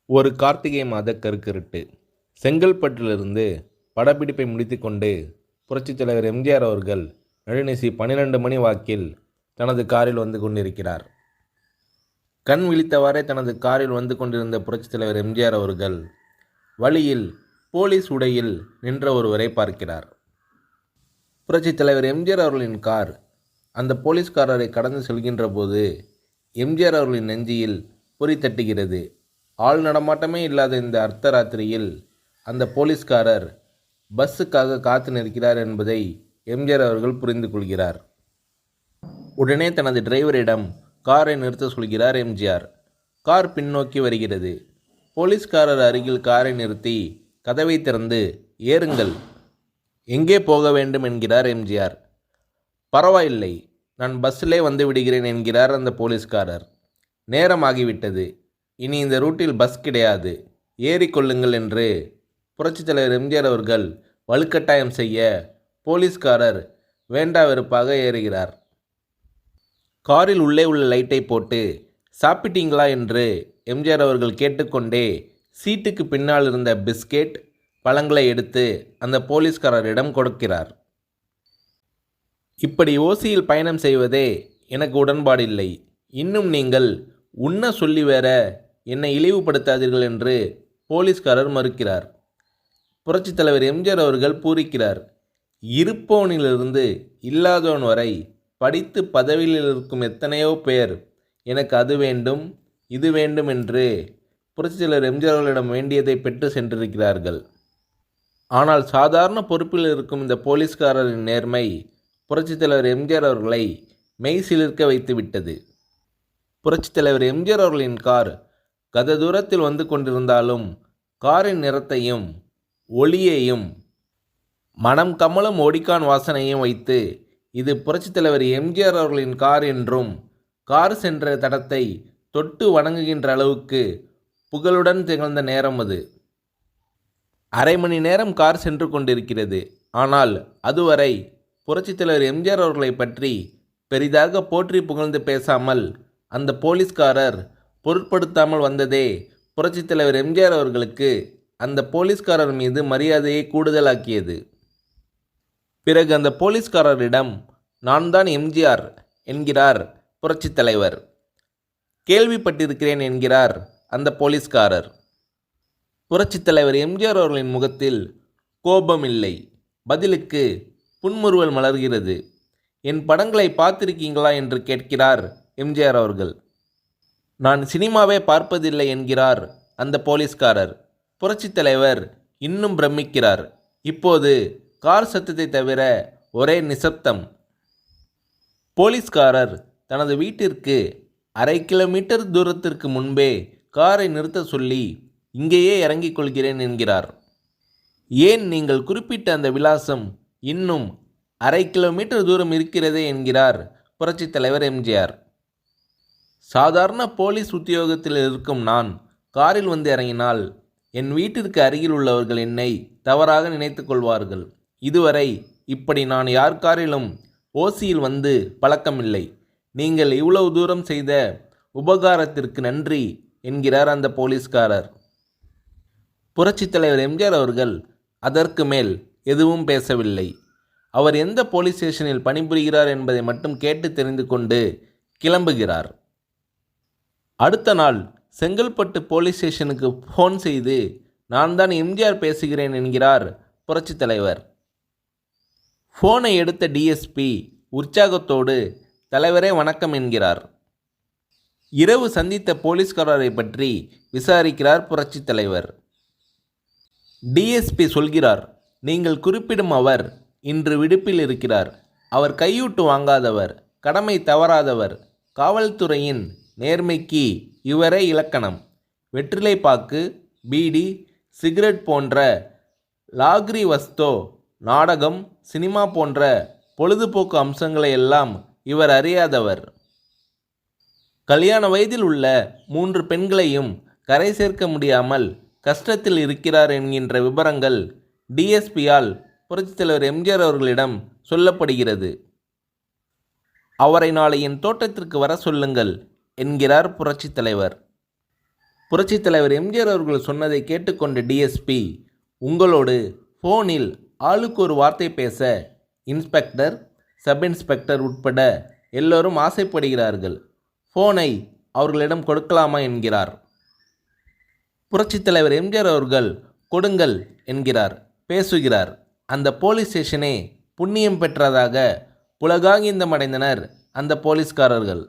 ஒரு கார்த்திகை மாத கருக்கருட்டு. செங்கல்பட்டிலிருந்து படப்பிடிப்பை முடித்துக்கொண்டு புரட்சித் தலைவர் எம்ஜிஆர் அவர்கள் நடுநிசி 12 மணி வாக்கில் தனது காரில் வந்து கொண்டிருக்கிறார். கண் விழித்தவாறே தனது காரில் வந்து கொண்டிருந்த புரட்சித் தலைவர் எம்ஜிஆர் அவர்கள் வழியில் போலீஸ் உடையில் நின்ற ஒருவரை பார்க்கிறார். புரட்சித் தலைவர் எம்ஜிஆர் அவர்களின் கார் அந்த போலீஸ்காரரை கடந்து செல்கின்ற போது எம்ஜிஆர் அவர்களின் நெஞ்சியில் பொறி தட்டுகிறது. ஆள் நடமாட்டமே இல்லாத இந்த அர்த்தராத்திரியில் அந்த போலீஸ்காரர் பஸ்ஸுக்காக காத்து நிற்கிறார் என்பதை எம்ஜிஆர் அவர்கள் புரிந்து கொள்கிறார். உடனே தனது டிரைவரிடம் காரை நிறுத்த சொல்கிறார் எம்ஜிஆர். கார் பின்னோக்கி வருகிறது. போலீஸ்காரர் அருகில் காரை நிறுத்தி கதவை திறந்து ஏறுங்கள், எங்கே போக வேண்டும் என்கிறார் எம்ஜிஆர். பரவாயில்லை, நான் பஸ்ஸிலே வந்து விடுகிறேன் என்கிறார் அந்த போலீஸ்காரர். நேரமாகிவிட்டது, இனி இந்த ரூட்டில் பஸ் கிடையாது, ஏறிக்கொள்ளுங்கள் என்று புரட்சித் தலைவர் எம்ஜிஆர் அவர்கள் வலுக்கட்டாயம் செய்ய போலீஸ்காரர் வேண்டா வெறுப்பாக ஏறுகிறார். காரில் உள்ளே உள்ள லைட்டை போட்டு சாப்பிட்டீங்களா என்று எம்ஜிஆர் அவர்கள் கேட்டுக்கொண்டே சீட்டுக்கு பின்னால் இருந்த பிஸ்கெட் பழங்களை எடுத்து அந்த போலீஸ்காரரிடம் கொடுக்கிறார். இப்படி ஓசியில் பயணம் செய்வதே எனக்கு உடன்பாடில்லை. இன்னும் நீங்கள் உண்ண சொல்லி வேற என்னை இழிவுபடுத்தாதீர்கள் என்று போலீஸ்காரர் மறுக்கிறார். புரட்சித் தலைவர் எம்ஜிஆர் அவர்கள் பூரிக்கிறார். இருப்பவனிலிருந்து இல்லாதவன் வரை படித்து பதவியில் இருக்கும் எத்தனையோ பேர் எனக்கு அது வேண்டும் இது வேண்டும் என்று புரட்சித் தலைவர் எம்ஜிஆர் அவர்களிடம் வேண்டியதை பெற்று சென்றிருக்கிறார்கள். ஆனால் சாதாரண பொறுப்பில் இருக்கும் இந்த போலீஸ்காரரின் நேர்மை புரட்சித் தலைவர் எம்ஜிஆர் அவர்களை மெய் சிலிர்க்க வைத்துவிட்டது. புரட்சித் தலைவர் எம்ஜிஆர் அவர்களின் கார் கத தூரத்தில் வந்து கொண்டிருந்தாலும் காரின் நிறத்தையும் ஒளியையும் மனம் கமலும் ஒடிக்கான் வாசனையும் வைத்து இது புரட்சித் தலைவர் எம்ஜிஆர் அவர்களின் கார் என்றும் கார் சென்ற தடத்தை தொட்டு வணங்குகின்ற அளவுக்கு புகழுடன் திகழ்ந்த நேரம் அது. அரை மணி நேரம் கார் சென்று கொண்டிருக்கிறது. ஆனால் அதுவரை புரட்சித் தலைவர் எம்ஜிஆர் அவர்களை பற்றி பெரிதாக போற்றி புகழ்ந்து பேசாமல் அந்த போலீஸ்காரர் பொருட்படுத்தாமல் வந்ததே புரட்சித் தலைவர் எம்ஜிஆர் அவர்களுக்கு அந்த போலீஸ்காரர் மீது மரியாதையை கூடுதலாக்கியது. பிறகு அந்த போலீஸ்காரரிடம் நான் தான் எம்ஜிஆர் என்கிறார் புரட்சித் தலைவர். கேள்விப்பட்டிருக்கிறேன் என்கிறார் அந்த போலீஸ்காரர். புரட்சித் தலைவர் எம்ஜிஆர் அவர்களின் முகத்தில் கோபம் இல்லை, பதிலுக்கு புன்முறுவல் மலர்கிறது. என் படங்களை பார்த்திருக்கீங்களா என்று கேட்கிறார் எம்ஜிஆர் அவர்கள். நான் சினிமாவே பார்ப்பதில்லை என்கிறார் அந்த போலீஸ்காரர். புரட்சித் தலைவர் இன்னும் பிரமிக்கிறார். இப்போது கார் சத்தத்தை தவிர ஒரே நிசப்தம். போலீஸ்காரர் தனது வீட்டிற்கு 1/2 கிலோமீட்டர் தூரத்திற்கு முன்பே காரை நிறுத்த சொல்லி இங்கேயே இறங்கிக் கொள்கிறேன் என்கிறார். ஏன் நீங்கள் குறிப்பிட்ட அந்த விலாசம் இன்னும் 1/2 கிலோமீட்டர் தூரம் இருக்கிறதே என்கிறார் புரட்சித் தலைவர் எம்ஜிஆர். சாதாரண போலீஸ் உத்தியோகத்தில் இருக்கும் நான் காரில் வந்து இறங்கினால் என் வீட்டிற்கு அருகில் உள்ளவர்கள் என்னை தவறாக நினைத்து கொள்வார்கள். இதுவரை இப்படி நான் யார் காரிலும் ஓசியில் வந்து பழக்கமில்லை. நீங்கள் இவ்வளவு தூரம் செய்த உபகாரத்திற்கு நன்றி என்கிறார் அந்த போலீஸ்காரர். புரட்சித் தலைவர் எம்ஜிஆர் அவர்கள் அதற்கு மேல் எதுவும் பேசவில்லை. அவர் எந்த போலீஸ் ஸ்டேஷனில் பணிபுரிகிறார் என்பதை மட்டும் கேட்டு தெரிந்து கொண்டு கிளம்புகிறார். அடுத்த நாள் செங்கல்பட்டு போலீஸ் ஸ்டேஷனுக்கு ஃபோன் செய்து நான் தான் எம்ஜிஆர் பேசுகிறேன் என்கிறார் புரட்சித் தலைவர். ஃபோனை எடுத்த டிஎஸ்பி உற்சாகத்தோடு தலைவரே வணக்கம் என்கிறார். இரவு சந்தித்த போலீஸ்காரரை பற்றி விசாரிக்கிறார் புரட்சித் தலைவர். டிஎஸ்பி சொல்கிறார், நீங்கள் குறிப்பிடும் அவர் இன்று விடுப்பில் இருக்கிறார். அவர் கையூட்டு வாங்காதவர், கடமை தவறாதவர், காவல்துறையின் நேர்மைக்கு இவரே இலக்கணம். வெற்றிலை பாக்கு, பீடி, சிகரெட் போன்ற லாகிரி வஸ்தோ, நாடகம், சினிமா போன்ற பொழுதுபோக்கு அம்சங்களை எல்லாம் இவர் அறியாதவர். கல்யாண வயதில் உள்ள 3 பெண்களையும் கரை சேர்க்க முடியாமல் கஷ்டத்தில் இருக்கிறார் என்கின்ற விபரங்கள் டிஎஸ்பியால் புரட்சித் தலைவர் எம்ஜிஆர் அவர்களிடம் சொல்லப்படுகிறது. அவரை நாளை என் தோட்டத்திற்கு வர சொல்லுங்கள் என்கிறார் புரட்சித் தலைவர். புரட்சித் தலைவர் எம்ஜிஆர் அவர்கள் சொன்னதை கேட்டுக்கொண்ட டிஎஸ்பி, உங்களோடு ஃபோனில் ஆளுக்கு ஒரு வார்த்தை பேச இன்ஸ்பெக்டர், சப் இன்ஸ்பெக்டர் உட்பட எல்லோரும் ஆசைப்படுகிறார்கள். ஃபோனை அவர்களிடம் கொடுக்கலாமா என்கிறார். புரட்சித் தலைவர் எம்ஜிஆர் அவர்கள் கொடுங்கள் என்கிறார், பேசுகிறார். அந்த போலீஸ் ஸ்டேஷனே புண்ணியம் பெற்றதாக புலகாங்கிதம் அடைந்தனர் அந்த போலீஸ்காரர்கள்.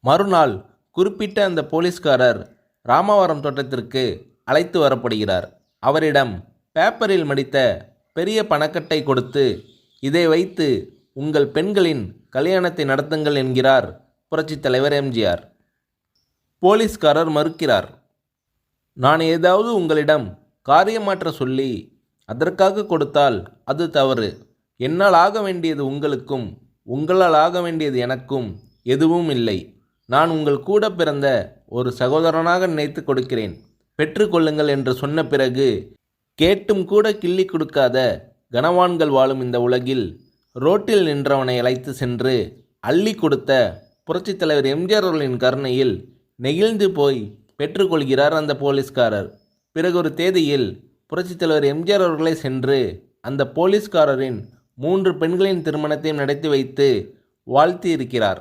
மறுநாள் குறிப்பிட்ட அந்த போலீஸ்காரர் ராமவரம் தோட்டத்திற்கு அழைத்து வரப்படுகிறார். அவரிடம் பேப்பரில் மடித்த பெரிய பணக்கட்டை கொடுத்து, இதை வைத்து உங்கள் பெண்களின் கல்யாணத்தை நடத்துங்கள் என்கிறார் புரட்சித் தலைவர் எம்ஜிஆர். போலீஸ்காரர் மறுக்கிறார். நான் ஏதாவது உங்களிடம் காரியமாற்ற சொல்லி அதற்காக கொடுத்தால் அது தவறு. என்னால் ஆக வேண்டியது உங்களுக்கும், உங்களால் ஆக வேண்டியது எனக்கும் எதுவும் இல்லை. நான் உங்கள் கூட பிறந்த ஒரு சகோதரனாக நினைத்து கொடுக்கிறேன், பெற்றுக்கொள்ளுங்கள் என்று சொன்ன பிறகு கேட்டும் கூட கிள்ளி கொடுக்காத கனவான்கள் வாழும் இந்த உலகில் ரோட்டில் நின்றவனை அழைத்து சென்று அள்ளி கொடுத்த புரட்சித் தலைவர் எம்ஜிஆர் அவர்களின் கருணையில் நெகிழ்ந்து போய் பெற்றுக்கொள்கிறார் அந்த போலீஸ்காரர். பிறகு ஒரு தேதியில் புரட்சித் தலைவர் எம்ஜிஆர் அவர்களை சென்று அந்த போலீஸ்காரரின் 3 பெண்களின் திருமணத்தையும் நடத்தி வைத்து வாழ்த்தி இருக்கிறார்.